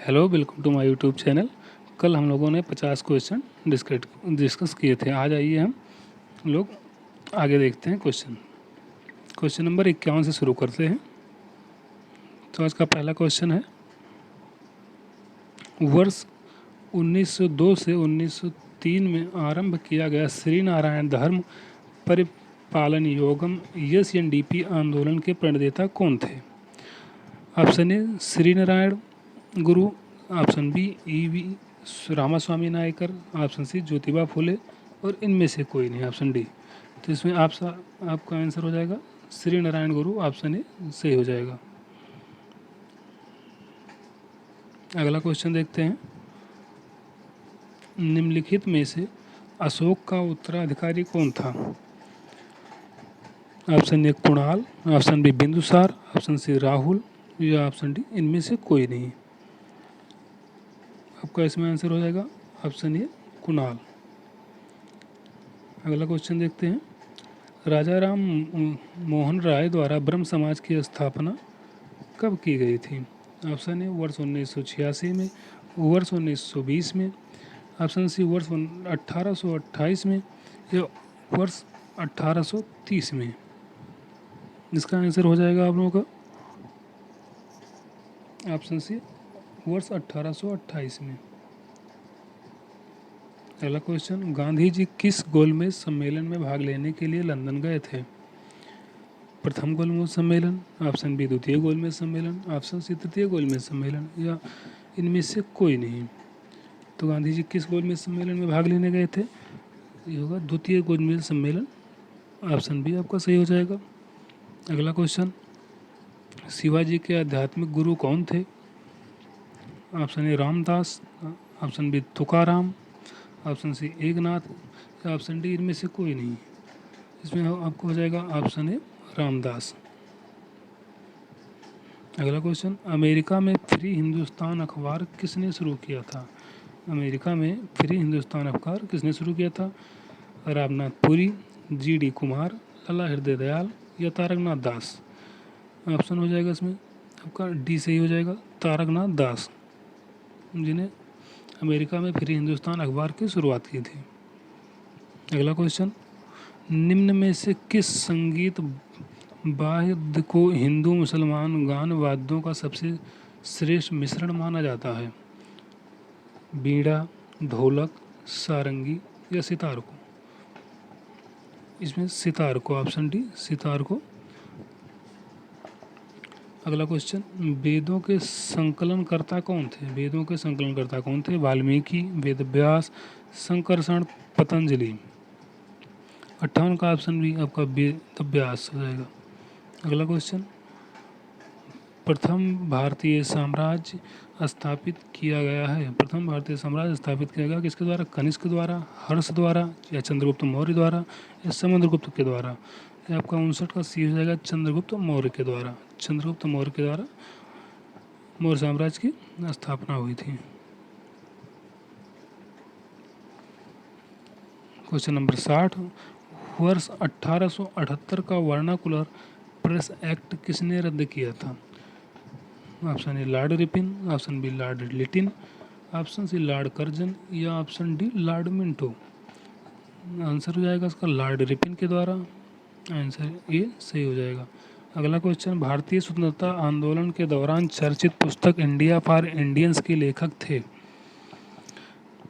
Hello, welcome to my YouTube channel. कल हम लोगों ने 50 क्वेश्चन डिस्कस किए थे। आज आइए हम लोग आगे देखते हैं क्वेश्चन। क्वेश्चन नंबर 51 से शुरू करते हैं। तो आज का पहला क्वेश्चन है, वर्ष 1902 से 1903 में आरंभ किया गया श्री नारायण धर्म परिपालन योगम SNDP आंदोलन के प्रणेता कौन थे? ऑप्शन ए Shri Narayana Guru, option B EV Ramaswamy Naicker, option C Jyotiba Phule और इनमें से कोई नहीं, ऑप्शन डी। तो इसमें आपका आंसर हो जाएगा श्री नारायण गुरु, ऑप्शन ए सही हो जाएगा। अगला क्वेश्चन देखते हैं, निम्नलिखित में से अशोक का उत्तराधिकारी कौन था? Option A Kunal, option B Bindusar, option C Rahul या ऑप्शन डी इनमें से कोई नहीं। आपका इसमें आंसर हो जाएगा ऑप्शन ए कुणाल। अगला क्वेश्चन देखते हैं, राजा राम मोहन राय द्वारा ब्रह्म समाज की स्थापना कब की गई थी? ऑप्शन ए वर्ष 1986 में, वर्ष 1920 में, ऑप्शन सी वर्ष 1828 में या वर्ष 1830 में। इसका आंसर हो जाएगा आप लोगों का ऑप्शन सी वर्ष 1828 में। अगला क्वेश्चन, गांधी जी किस गोलमेज सम्मेलन में भाग लेने के लिए लंदन गए थे? प्रथम गोलमेज सम्मेलन, ऑप्शन बी द्वितीय गोलमेज सम्मेलन, ऑप्शन सी तृतीय गोलमेज सम्मेलन या इनमें से कोई नहीं। तो गांधी जी किस गोलमेज सम्मेलन में भाग लेने गए थे? ये होगा द्वितीय गोलमेज सम्मेलन, ऑप्शन बी आपका सही हो जाएगा। अगला क्वेश्चन, शिवाजी के आध्यात्मिक गुरु कौन थे? Option A Ramdas, option B Tukaram, option C Eknath या ऑप्शन डी इनमें से कोई नहीं। इसमें आपको हो जाएगा ऑप्शन ए रामदास। अगला क्वेश्चन, अमेरिका में फ्री हिंदुस्तान अखबार किसने शुरू किया था? अमेरिका में फ्री हिंदुस्तान अखबार किसने शुरू किया था? रामनाथ पुरी, GD कुमार, लाला हृदय दयाल या तारकनाथ दास। ऑप्शन हो जाएगा इसमें आपका डी सही हो जाएगा, तारकनाथ दास, जिन्हें अमेरिका में फ्री हिंदुस्तान अखबार की शुरुआत की थी। अगला क्वेश्चन, निम्न में से किस संगीत वाद्य को हिंदू मुसलमान गान वाद्यों का सबसे श्रेष्ठ मिश्रण माना जाता है? बीड़ा, ढोलक, सारंगी या सितार को? इसमें सितार को, ऑप्शन डी सितार को। अगला क्वेश्चन, वेदों के संकलनकर्ता कौन थे? वेदों के संकलनकर्ता कौन थे? वाल्मीकि, वेदव्यास, संकर्षण, पतंजलि। 58 का ऑप्शन भी आपका वेदव्यास हो जाएगा। अगला क्वेश्चन, प्रथम भारतीय साम्राज्य स्थापित किया गया है? प्रथम भारतीय साम्राज्य स्थापित किया गया किसके द्वारा? कनिष्क द्वारा, हर्ष द्वारा या चंद्रगुप्त मौर्य द्वारा या समुद्रगुप्त के द्वारा? ये आपका 59 का सी हो जाएगा, चंद्रगुप्त मौर्य के द्वारा। चंद्रगुप्त मौर्य के द्वारा मौर्य साम्राज्य की स्थापना हुई थी। क्वेश्चन नंबर 60, वर्ष 1878 का वर्नाकुलर प्रेस एक्ट किसने रद्द किया था? Option A Lord Ripon, option B Lord Lytton, option C Lord Curzon या option D Lord Minto. Answer हो जाएगा इसका लॉर्ड रिपिन के द्वारा। आंसर ये सही हो जाएगा। अगला क्वेश्चन, भारतीय स्वतंत्रता आंदोलन के दौरान चर्चित पुस्तक इंडिया फॉर इंडियंस के लेखक थे?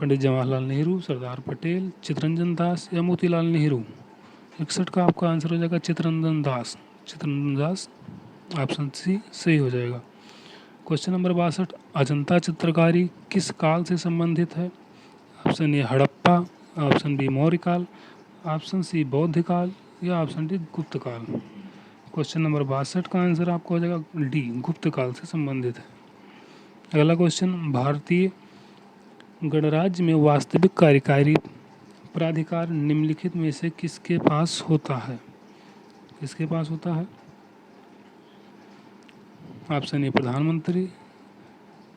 पंडित जवाहरलाल नेहरू, सरदार पटेल, चित्तरंजन दास या मोतीलाल नेहरू। 61 का आपका आंसर हो जाएगा चित्तरंजन दास। चित्तरंजन दास, ऑप्शन सी सही हो जाएगा। क्वेश्चन नंबर 62, अजंता चित्रकारी किस काल से संबंधित है? Option A Harappa, option B Maurya काल, ऑप्शन सी बौद्ध काल या ऑप्शन डी गुप्त काल। क्वेश्चन नंबर 62 का आंसर आपको हो जाएगा डी, गुप्त काल से संबंधित है। अगला क्वेश्चन, भारतीय गणराज्य में वास्तविक कार्यकारी प्राधिकार निम्नलिखित में से किसके पास होता है? किसके पास होता है? ऑप्शन ए प्रधानमंत्री,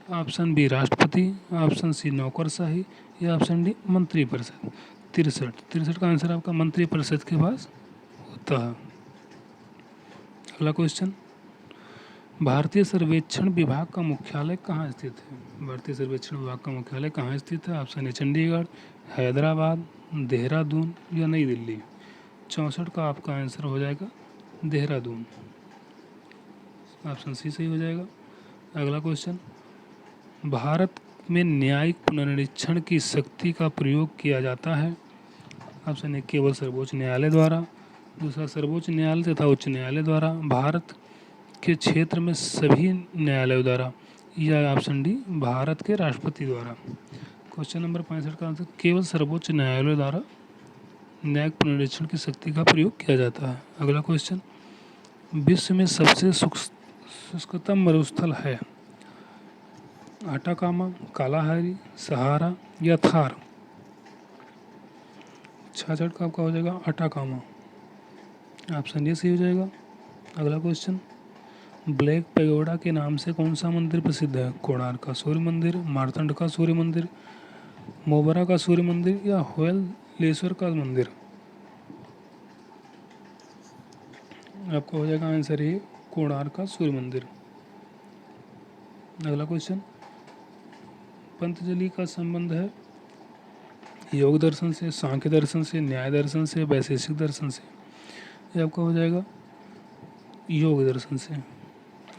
ऑप्शन बी राष्ट्रपति, ऑप्शन सी नौकरशाही या ऑप्शन डी मंत्री परिषद। 63 का आंसर आपका मंत्री परिषद के पास होता है। अगला क्वेश्चन, भारतीय सर्वेक्षण विभाग का मुख्यालय कहाँ स्थित है? भारतीय सर्वेक्षण विभाग का मुख्यालय कहाँ स्थित है? ऑप्शन ए चंडीगढ़, हैदराबाद, देहरादून या नई दिल्ली। 64 का आपका आंसर हो जाएगा देहरादून। ऑप्शन सी सही हो जाएगा। अगला क्वेश्चन, भारत में न्यायिक पुनरीक्षण की शक्ति का प्रयोग किया जाता है। ऑप्शन ए केवल सर्वोच्च न्यायालय द्वारा, दूसरा सर्वोच्च न्यायालय तथा उच्च न्यायालय द्वारा, भारत के क्षेत्र में सभी न्यायालयों द्वारा, या ऑप्शन डी भारत के राष्ट्रपति द्वारा। क्वेश्चन नंबर 65 का आंसर केवल सर्वोच्च न्यायालय द्वारा न्यायिक पुनरीक्षण की शक्ति का प्रयोग किया जाता है। अगला क्वेश्चन, विश्व में सबसे शुष्कतम मरुस्थल है? अटाकामा, कालाहारी, सहारा या थार। 66 का आपका हो जाएगा अटाकामा। ऑप्शन ए सही हो जाएगा। अगला क्वेश्चन, ब्लैक पैगोडा के नाम से कौन सा मंदिर प्रसिद्ध है? कोणार्क का सूर्य मंदिर, मार्तंड का सूर्य मंदिर, मोबरा का सूर्य मंदिर या होयलेश्वर का मंदिर। आपका हो जाएगा आंसर ए कोणार्क का सूर्य मंदिर। अगला क्वेश्चन, पतंजलि का संबंध है योग दर्शन से, सांख्य दर्शन से, न्याय दर्शन से, वैशेषिक दर्शन से। ये आपका हो जाएगा योग दर्शन से।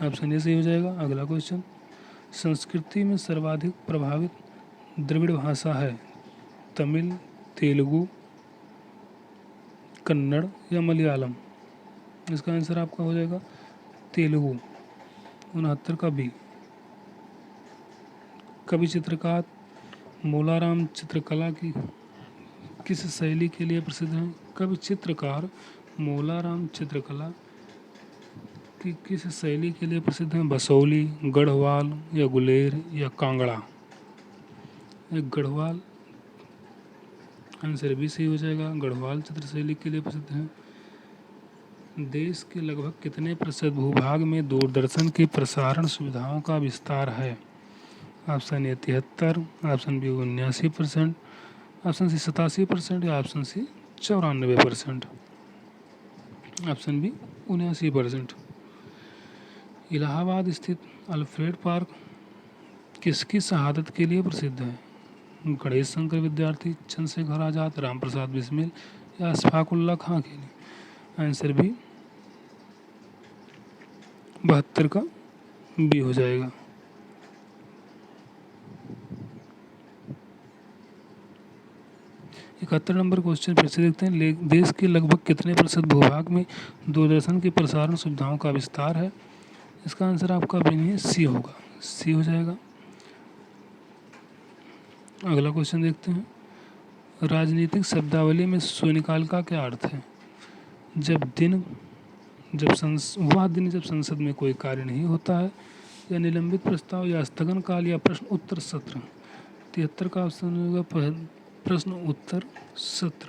ऑप्शन ए सही हो जाएगा। अगला क्वेश्चन, संस्कृति में सर्वाधिक प्रभावित द्रविड़ भाषा है? तमिल, तेलुगु, कन्नड़ या मलयालम। इसका आंसर आपका हो जाएगा तेलुगु। 69 का बी। कवि चित्रकार मोलाराम चित्रकला की किस शैली के लिए प्रसिद्ध हैं? कवि चित्रकार मोलाराम चित्रकला की किस शैली के लिए प्रसिद्ध हैं? बसोली, गढ़वाल या गुलेर या कांगड़ा। एक गढ़वाल, आंसर भी सही हो जाएगा। गढ़वाल चित्र शैली के लिए प्रसिद्ध हैं। देश के लगभग कितने प्रतिशत भूभाग में दूरदर्शन की प्रसारण सुविधाओं का विस्तार है? Option A 73, option B 79%, option C 87% या option C 94%। Option B 79%। Allahabad स्थित अल्फ्रेड पार्क किसकी शहादत के लिए प्रसिद्ध है? गणेश शंकर विद्यार्थी, चंद्रशेखर आज़ाद, रामप्रसाद बिस्मिल या अशफाकुल्ला खां के लिए। आंसर भी 72 का बी हो जाएगा। इकहत्तर नंबर क्वेश्चन फिर से देखते हैं। देश के लगभग कितने प्रतिशत भूभाग में दूरदर्शन की प्रसारण सुविधाओं का विस्तार है? इसका आंसर आपका भी नहीं है, सी होगा। सी हो जाएगा। अगला क्वेश्चन देखते हैं। राजनीतिक शब्दावली में शून्यकाल का क्या अर्थ है? वह दिन जब संसद में कोई कार्य नहीं होता है, या निलंबित प्रस्ताव, या स्थगन काल, या प्रश्न उत्तर सत्र। 73 का ऑप्शन होगा प्रश्न उत्तर सत्र।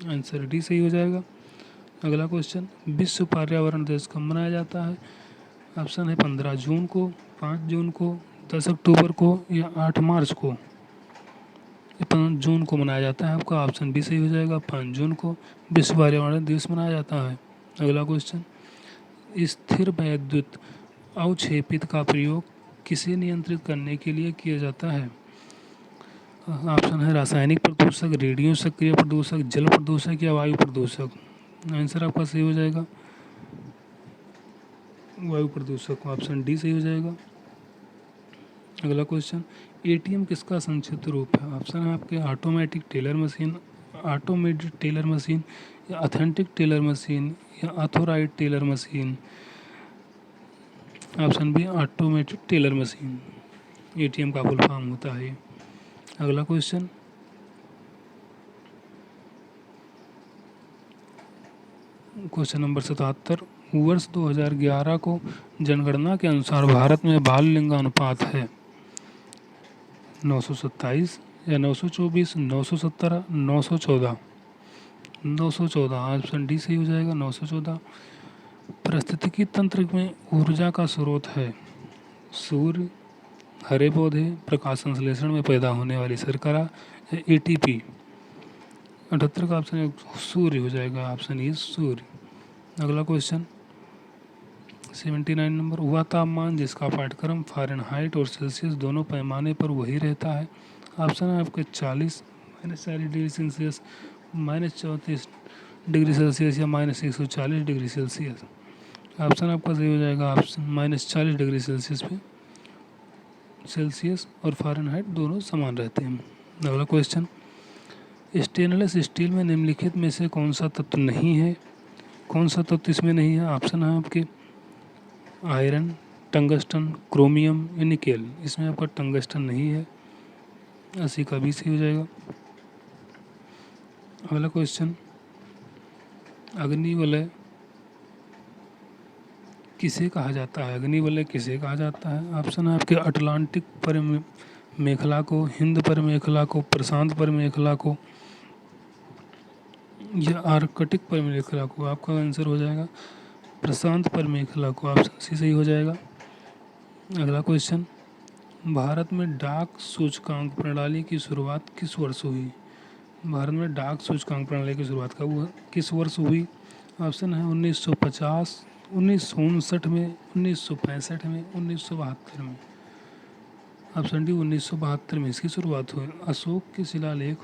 आंसर डी सही हो जाएगा। अगला क्वेश्चन, विश्व पर्यावरण दिवस कब मनाया जाता है? ऑप्शन है 15 जून को, 5 जून को, 10 अक्टूबर को या 8 मार्च को। 5 जून को मनाया जाता है। आपका ऑप्शन बी सही हो जाएगा। 5 जून को विश्व पर्यावरण दिवस मनाया जाता है। अगला क्वेश्चन, स्थिर वैद्युत अवक्षेपित का प्रयोग किसे नियंत्रित करने के लिए किया जाता है? ऑप्शन है रासायनिक प्रदूषक, रेडियो सक्रिय प्रदूषक, जल प्रदूषक या वायु प्रदूषक। आंसर आपका सही हो जाएगा वायु प्रदूषक। ऑप्शन डी सही हो जाएगा। अगला क्वेश्चन, एटीएम किसका संक्षिप्त रूप है? ऑप्शन है आपके automatic teller machine, automated teller machine या ऑथेंटिक टेलर मशीन या authorised teller machine. Option B automated teller machine ATM का फुल फॉर्म होता है। अगला क्वेश्चन, क्वेश्चन नंबर 77, वर्ष 2011 को जनगणना के अनुसार भारत में बाल लिंगानुपात है 927 या 924, 917, 914। 914 ऑप्शन डी सही हो जाएगा। 914। पारिस्थितिकी तंत्र में ऊर्जा का स्रोत है सूर्य, हरे पौधे, प्रकाश संश्लेषण में पैदा होने वाली शर्करा या एटीपी। 78 का ऑप्शन सूर्य हो जाएगा। ऑप्शन ए सूर्य। अगला क्वेश्चन, 79 नंबर, वह तापमान जिसका पाठ्यक्रम फ़ारेनहाइट और सेल्सियस दोनों पैमाने पर वही रहता है। ऑप्शन है आपके 40 -40 डिग्री सेल्सियस, -34 डिग्री सेल्सियस या -140 डिग्री सेल्सियस। ऑप्शन आपका सही हो जाएगा ऑप्शन -40 डिग्री सेल्सियस पे सेल्सियस और फ़ारेनहाइट दोनों समान रहते हैं। अगला क्वेश्चन, स्टेनलेस स्टील में निम्नलिखित में से कौन सा तत्व नहीं है? कौन सा तत्व इसमें नहीं है? ऑप्शन है आपके आयरन, टंगस्टन, क्रोमियम या निकेल। इसमें आपका टंगस्टन नहीं है, 80 का 20 ही हो जाएगा। अगला क्वेश्चन, अग्निवलय किसे कहा जाता है? अग्निवलय किसे कहा जाता है? ऑप्शन है आपके अटलांटिक परिमेखला को, हिंद परिमेखला को, प्रशांत परिमेखला को या आर्कटिक परिमेखला को। आपका आंसर हो जाएगा प्रशांत परिमेखला को, ऑप्शन सी सही हो जाएगा। अगला क्वेश्चन, भारत में डाक सूचकांक प्रणाली की शुरुआत किस वर्ष हुई? भारत में डाक सूचकांक प्रणाली की शुरुआत कब हुआ, किस वर्ष हुई? ऑप्शन है 1950, 1959 में, 1965 में, 1972 में। ऑप्शन डी 1972 में इसकी शुरुआत हुई। अशोक के शिलालेख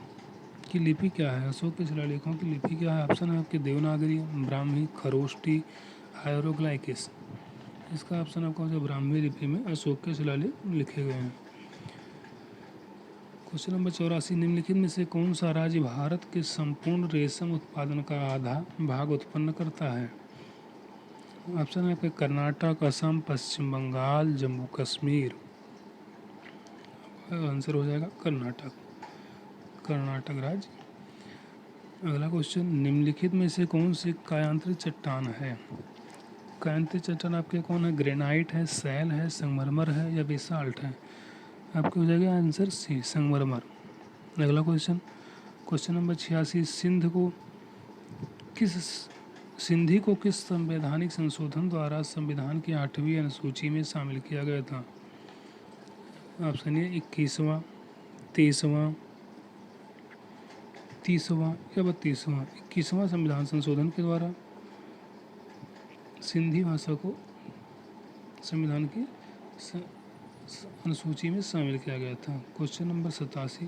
की लिपि क्या है? अशोक के शिलालेखों की लिपि क्या है? ऑप्शन है आपके देवनागरी, ब्राह्मी, खरोष्टी, हायरोग्लाइकिस। इसका ऑप्शन आपका हो जाएगा ब्राह्मी लिपि में अशोक के शिलालेख लिखे गए हैं। क्वेश्चन नंबर 84, निम्नलिखित में से कौन सा राज्य भारत के संपूर्ण रेशम उत्पादन का आधा भाग उत्पन्न करता है? ऑप्शन है आपके कर्नाटक, असम, पश्चिम बंगाल, जम्मू कश्मीर। आंसर हो जाएगा कर्नाटक, कर्नाटक राज्य। अगला क्वेश्चन, निम्नलिखित में से कौन सी कायांतरित चट्टान है? कायांतरित चट्टान आपके कौन है? ग्रेनाइट है, सैल है, संगमरमर है या बेसाल्ट है? आपके हो जाएगा आंसर सी, संगमरमर। अगला क्वेश्चन, क्वेश्चन नंबर 86, सिंधी को किस संवैधानिक संशोधन द्वारा संविधान की 8वीं अनुसूची में शामिल किया गया था? ऑप्शन ए 21वां, 23वां, 30वां या 32वां। 21वां संविधान संशोधन के द्वारा सिंधी भाषा को संविधान की अनुसूची में शामिल किया गया था। क्वेश्चन नंबर 87,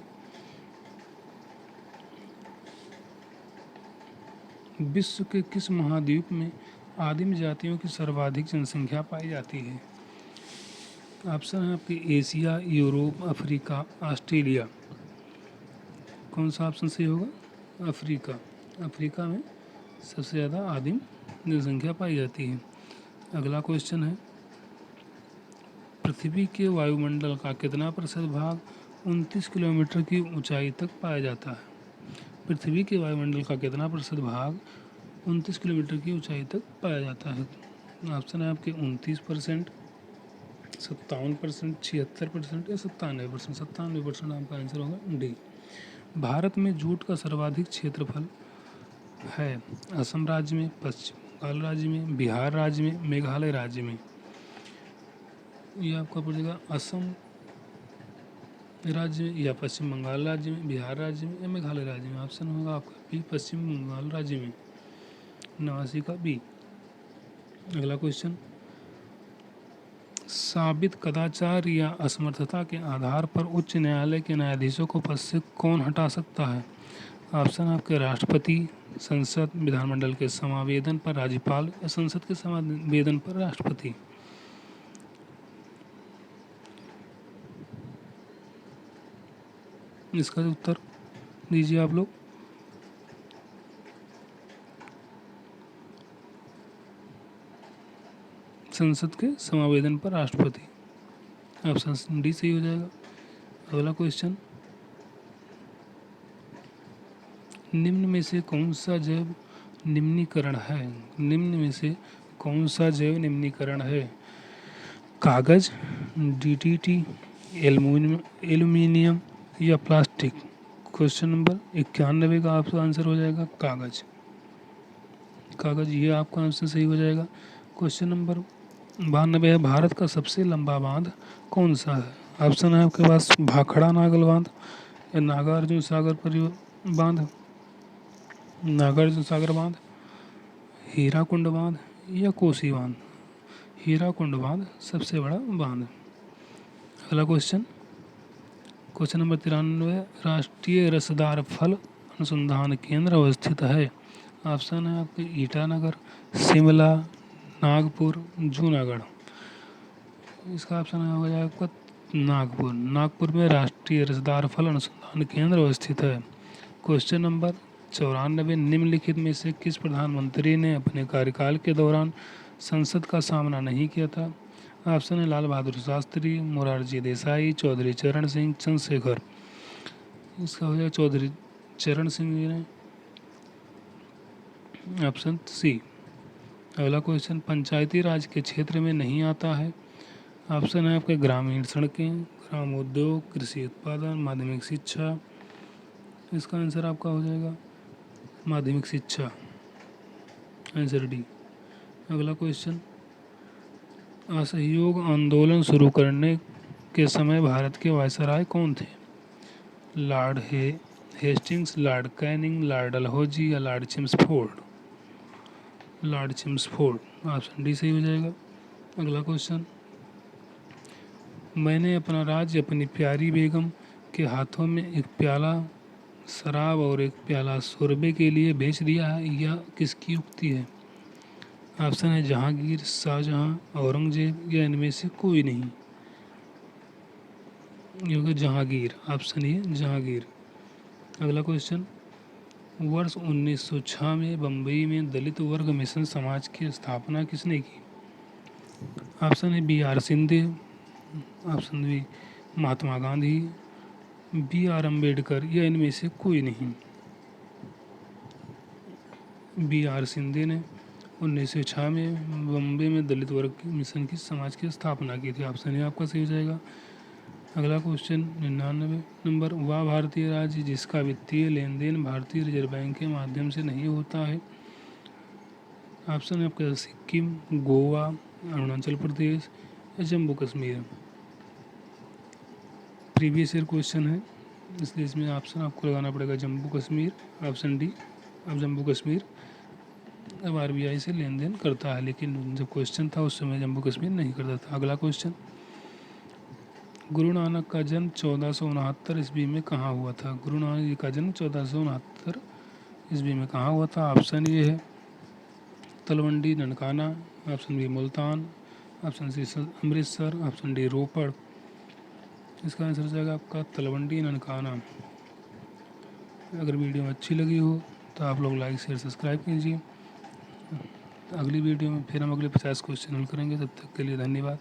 विश्व के किस महाद्वीप में आदिम जातियों की सर्वाधिक जनसंख्या पाई जाती है? ऑप्शन है आपके एशिया, यूरोप, अफ्रीका, ऑस्ट्रेलिया। कौन सा ऑप्शन सही होगा? अफ्रीका। अफ्रीका में सबसे ज़्यादा आदिम जनसंख्या पाई जाती है। अगला क्वेश्चन है, पृथ्वी के वायुमंडल का कितना प्रतिशत भाग 29 किलोमीटर की ऊंचाई तक पाया जाता है? पृथ्वी के वायुमंडल का कितना प्रतिशत भाग 29 किलोमीटर की ऊंचाई तक पाया जाता है? ऑप्शन है आपके 29%, 57%, 76% या 97%। 97% आपका आंसर होगा डी। भारत में जूट का सर्वाधिक क्षेत्रफल है असम राज्य में, पश्चिम बंगाल राज्य में, बिहार राज्य में, मेघालय राज्य में। ये आपका पड़ेगा असम राज्य में या पश्चिम बंगाल राज्य में, बिहार राज्य में या मेघालय राज्य में। ऑप्शन होगा आपका बी, पश्चिम बंगाल राज्य में, 89 का बी। अगला क्वेश्चन, साबित कदाचार या असमर्थता के आधार पर उच्च न्यायालय के न्यायाधीशों को पद से कौन हटा सकता है? ऑप्शन आपके राष्ट्रपति, संसद, विधानमंडल के समावेदन पर राज्यपाल या संसद के समावेदन पर राष्ट्रपति। इसका उत्तर दीजिए आप लोग। संसद के समावेदन पर राष्ट्रपति, ऑप्शन डी सही हो जाएगा। अगला क्वेश्चन, निम्न में से कौन सा जैव निम्नीकरण है? निम्न में से कौन सा जैव निम्नीकरण है? कागज, डीडीटी, एल्यूमिनियम या प्लास्टिक। क्वेश्चन नंबर 91 का आपका आंसर हो जाएगा कागज, कागज। ये आपका आंसर सही हो जाएगा। क्वेश्चन नंबर 92 है, भारत का सबसे लंबा बांध कौन सा है? ऑप्शन है आपके पास भाखड़ा नागल बांध या नागार्जुन सागर बांध, नागार्जुन सागर बांध, हीराकुंड बांध या कोसी बांध। हीराकुंड बांध सबसे बड़ा बांध। अगला क्वेश्चन नंबर 93, राष्ट्रीय रसदार फल अनुसंधान केंद्र अवस्थित है। ऑप्शन है आपके ईटानगर, शिमला, नागपुर, जूनागढ़। इसका ऑप्शन हो जाएगा आपका नागपुर। नागपुर में राष्ट्रीय रसदार फल अनुसंधान केंद्र अवस्थित है। क्वेश्चन नंबर 94, निम्नलिखित में से किस प्रधानमंत्री ने अपने कार्यकाल के दौरान संसद का सामना नहीं किया था। ऑप्शन है लाल बहादुर शास्त्री, मोरारजी देसाई, चौधरी चरण सिंह, चंद्रशेखर। इसका हो जाएगा चौधरी चरण सिंह जी ने, ऑप्शन सी। अगला क्वेश्चन पंचायती राज के क्षेत्र में नहीं आता है। ऑप्शन है आपके ग्रामीण सड़कें, ग्राम उद्योग, कृषि उत्पादन, माध्यमिक शिक्षा। इसका आंसर आपका हो जाएगा माध्यमिक शिक्षा, आंसर डी। अगला क्वेश्चन असहयोग आंदोलन शुरू करने के समय भारत के वायसराय कौन थे। Lord Hastings, Lord Canning, Lord Dalhousie या Lord Chelmsford. Lord Chelmsford, option D सही हो जाएगा। अगला क्वेश्चन मैंने अपना राज्य अपनी प्यारी बेगम के हाथों में एक प्याला शराब और एक प्याला शोरबे के लिए बेच दिया है, यह किसकी उक्ति है। ऑप्शन है जहांगीर, शाहजहां, औरंगजेब या इनमें से कोई नहीं। ये होगा जहांगीर, ऑप्शन ए जहांगीर। अगला क्वेश्चन वर्ष 1906 में बम्बई में दलित वर्ग मिशन समाज की स्थापना किसने की। ऑप्शन है B.R. Shinde, option B Mahatma Gandhi, B.R. Ambedkar या इनमें से कोई नहीं। B.R. सिंधे ने 1906 में बम्बई में दलित वर्ग मिशन की समाज की स्थापना की थी। ऑप्शन ए आपका सही हो जाएगा। अगला क्वेश्चन 99 नंबर, वह भारतीय राज्य जिसका वित्तीय लेन देन भारतीय रिजर्व बैंक के माध्यम से नहीं होता है। ऑप्शन है आपका सिक्किम, गोवा, अरुणाचल प्रदेश या Jammu Kashmir. Previous year question है इसलिए इसमें ऑप्शन आपको लगाना पड़ेगा जम्मू कश्मीर, ऑप्शन डी। अब जम्मू कश्मीर अब RBI से लेन देन करता है, लेकिन जब क्वेश्चन था उस समय जम्मू कश्मीर नहीं करता था। अगला क्वेश्चन गुरु नानक का जन्म 1469 ईस्वी में कहाँ हुआ था। गुरु नानक जी का जन्म 1469 ईस्वी में कहाँ हुआ था। ऑप्शन ये है Talwandi Nankana, option B Multan, option C Amritsar, option D Ropar. इसका आंसर हो जाएगा आपका तलवंडी ननकाना। अगर वीडियो अच्छी लगी हो तो आप लोग लाइक शेयर सब्सक्राइब कीजिए। अगली वीडियो में फिर हम अगले 50 क्वेश्चन हल करेंगे। तब तक के लिए धन्यवाद।